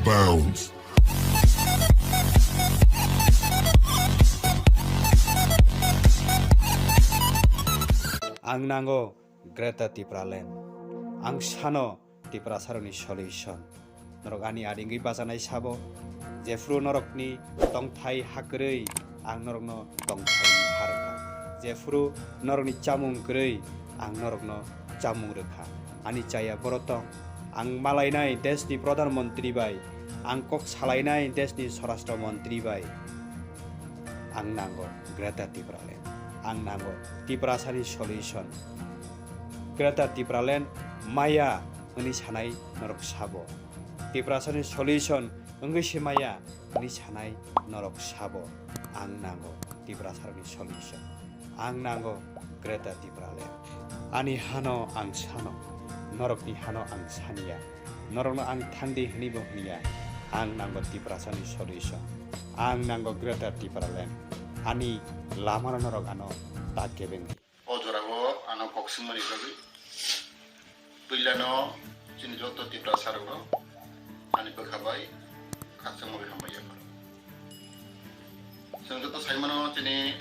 bounds. Ang nango Greta Tipraland. Ang sano Tipra saroni solution. Norok ani adingi basanai Sabo. Jefru norokni tongthai hakrei ang norokno tongthai harka. Jefru norokni chamung krei ang norokno chamung rekha. Ani chaya borotong ang malainai desni pradhan mantri bai ang kok salainai desni swarashtra mantri bai ang nango Greta Tipraland. Ang nango Tipra sani solution. Greta Tipraland Maya oni sanai norok Sabo. Tipra sani solution enggeshi Maya oni sanai norok Sabo. Ang nango Tipra sani solution. Ang nango Greta Tipraland. Ani hano ang sano norokni hano ang sania. Norokno ang thandi hnibo hnia. Ang nango Tipra sani solution. Ang nango Greta Tipraland. Ani lamar norok ano KWBUI. Ojorago ano koksumani babi. Pilano chini joto Tipra sargo ani KHABAI KHABAI HAMBAI. Sung joto saimano chini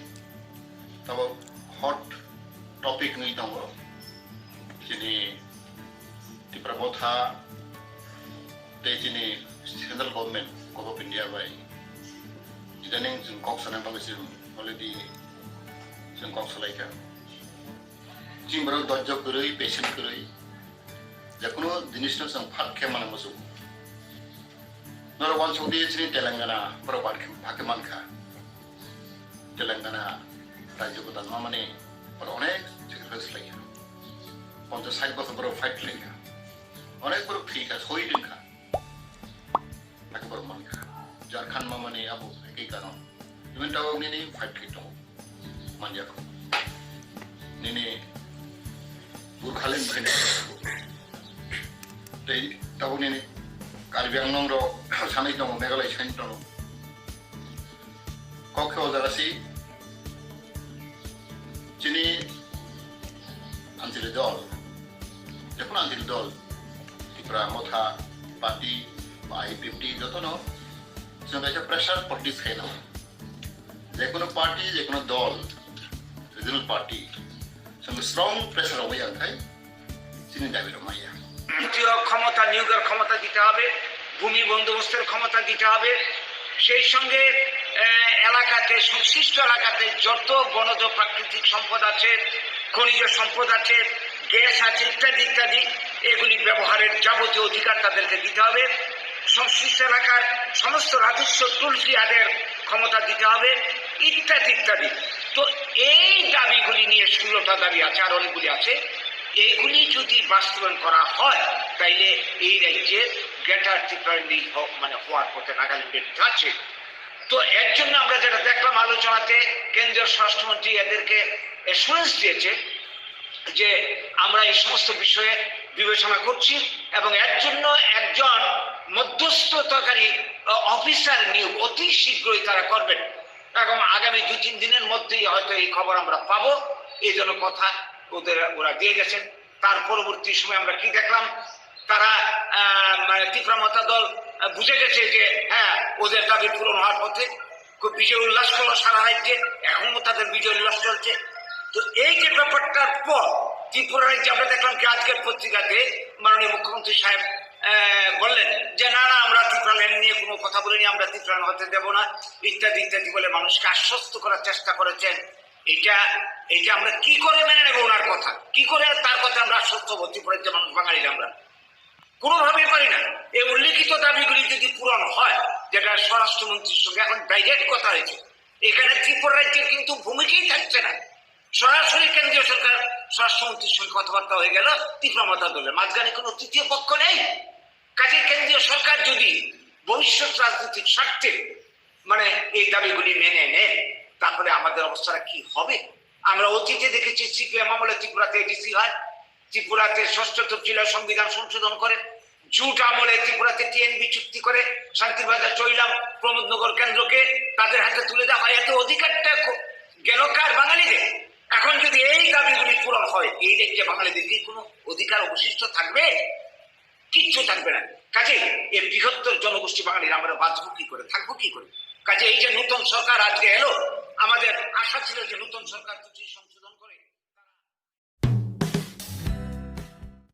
tabo hot topic ngi tango. Chini Tipra botha te chini central government of India bai. Idaning jung koksana bagisim already jung koksalaika. Jimbro dojjo kurui patient kurui. Jakono jinishno sang phat khemana masuk. Nora wan chodi chini Telangana probat bhakeman kha. Telangana rajyo ko tanma mane par onek sacrifice laika. 50 বছর বড় fight লেখা অনেক বড় ঠিক আছে হই লেখা তাকে বড় মান খা যার খান মানে আবু একই কারণ ইভেন্টাও নিনি ফাইট কিটো মানজা কো নিনি বুরখালেন ভেনে তাই তাও নিনি কার্বি আংলং র সানাই দङ মেঘালয় সাইন দङ কক্ষে ওজারাসি যিনি আঞ্চলিক দল যখন আঞ্চলিক দল ত্রিপুরা মথা পার্টি বা আই50 যত ন সঙ্গে প্রেসার পলিটিক্স খাই না যে কোনো পার্টি যে কোনো দল রিজনাল পার্টি সঙ্গে স্ট্রং প্রেসার হবে আনখাই চিনি দাবি রমাইয়া ক্ষমতা নিয়োগের ক্ষমতা দিতে হবে ভূমি বন্দোবস্তের ক্ষমতা দিতে হবে সেই সঙ্গে এলাকাতে সংশ্লিষ্ট এলাকাতে যত বনজ প্রাকৃতিক সম্পদ আছে খনিজ সম্পদ আছে গ্যাস আছে ইত্যাদি ইত্যাদি এগুলি ব্যবহারের যাবতীয় অধিকার তাদেরকে দিতে হবে সংশ্লিষ্ট এলাকার সমস্ত রাজস্ব টুলফ্রি আদের ক্ষমতা দিতে হবে ইত্যাদি ইত্যাদি তো এই দাবিগুলি নিয়ে 16টা দাবি আছে আর অনেকগুলি আছে এইগুলি যদি বাস্তবায়ন করা হয় তাইলে এই রাজ্যে গ্রেটার ত্রিপুরাল্যান্ড মানে হওয়ার পথে নাগাল্যান্ডের আছে তো এর জন্য আমরা যেটা দেখলাম আলোচনাতে কেন্দ্রীয় স্বরাষ্ট্রমন্ত্রী এদেরকে অ্যাসুরেন্স দিয়েছে যে আমরা এই সমস্ত বিষয়ে বিবেচনা করছি এবং এর জন্য একজন মধ্যস্থতাকারী অফিসার নিয়োগ অতি শীঘ্রই তারা করবেন এবং আগামী 2-3 দিনের মধ্যেই হয়তো এই খবর আমরা পাবো এই জন্য কথা ওরা দিয়ে গেছেন তার পরবর্তী সময় আমরা কি দেখলাম তারা মানে ত্রিপুরা মতা দল বুঝে গেছে যে হ্যাঁ ওদের দাবি পূরণ হওয়ার পথে খুব বিজয় উল্লাস করলো সারা রাজ্যে এখনো তাদের বিজয় উল্লাস চলছে তো এই যে ব্যাপারটার পর ত্রিপুরা রাজ্যে আমরা দেখলাম কি আজকের পত্রিকাতে মাননীয় মুখ্যমন্ত্রী সাহেব বললেন যে না না আমরা ত্রিপুরাল্যান্ড নিয়ে কোনো কথা বলিনি আমরা ত্রিপুরাল্যান্ড হতে দেবো না ইত্যাদি ইত্যাদি বলে মানুষকে আশ্বস্ত করার চেষ্টা করেছেন এটা আমরা কি করে মেনে নেবো ওনার কথা কি করে তার কথা আমরা আশ্বস্ত হবো ত্রিপুরার যে মানুষ বাঙালিরা আমরা কোনোভাবেই পারি না এই উল্লিখিত দাবিগুলি যদি পূরণ হয় যেটা স্বরাষ্ট্রমন্ত্রীর সঙ্গে এখন ডাইরেক্ট কথা হয়েছে এখানে ত্রিপুরা রাজ্যের কিন্তু ভূমিকাই থাকছে না সরাসরি কেন্দ্রীয় সরকার স্বরাষ্ট্রমন্ত্রীর সঙ্গে কথাবার্তা হয়ে গেল ত্রিপুরা মতা দলের মাঝখানে কোনো তৃতীয় পক্ষ নেই কাজে কেন্দ্রীয় সরকার যদি ভবিষ্যৎ রাজনৈতিক স্বার্থে মানে এই দাবিগুলি মেনে নেয় তাহলে আমাদের অবস্থাটা কি হবে আমরা অতীতে দেখেছি সিপিএম আমলে ত্রিপুরাতে এডিসি হয় ত্রিপুরাতে 6ষ্ঠ তফসিলের সংবিধান সংশোধন করে জুট আমলে ত্রিপুরাতে টিএনবি চুক্তি করে শান্তিবাজার চৈলাম প্রমোদনগর কেন্দ্রকে তাদের হাতে তুলে দেওয়া হয় এত অধিকারটা গেল কার বাঙালিদের এখন যদি এই দাবিগুলি পূরণ হয় এই রাজ্যে বাঙালিদের কি কোনো অধিকার অবশিষ্ট থাকবে কিচ্ছু থাকবে না কাজে এই বৃহত্তর জনগোষ্ঠী বাঙালির আমরা বাঁচবো কি করে, থাকবো কি করে? কাজে এই যে নতুন সরকার আজকে এলো, আমাদের আশা ছিল যে নতুন সরকার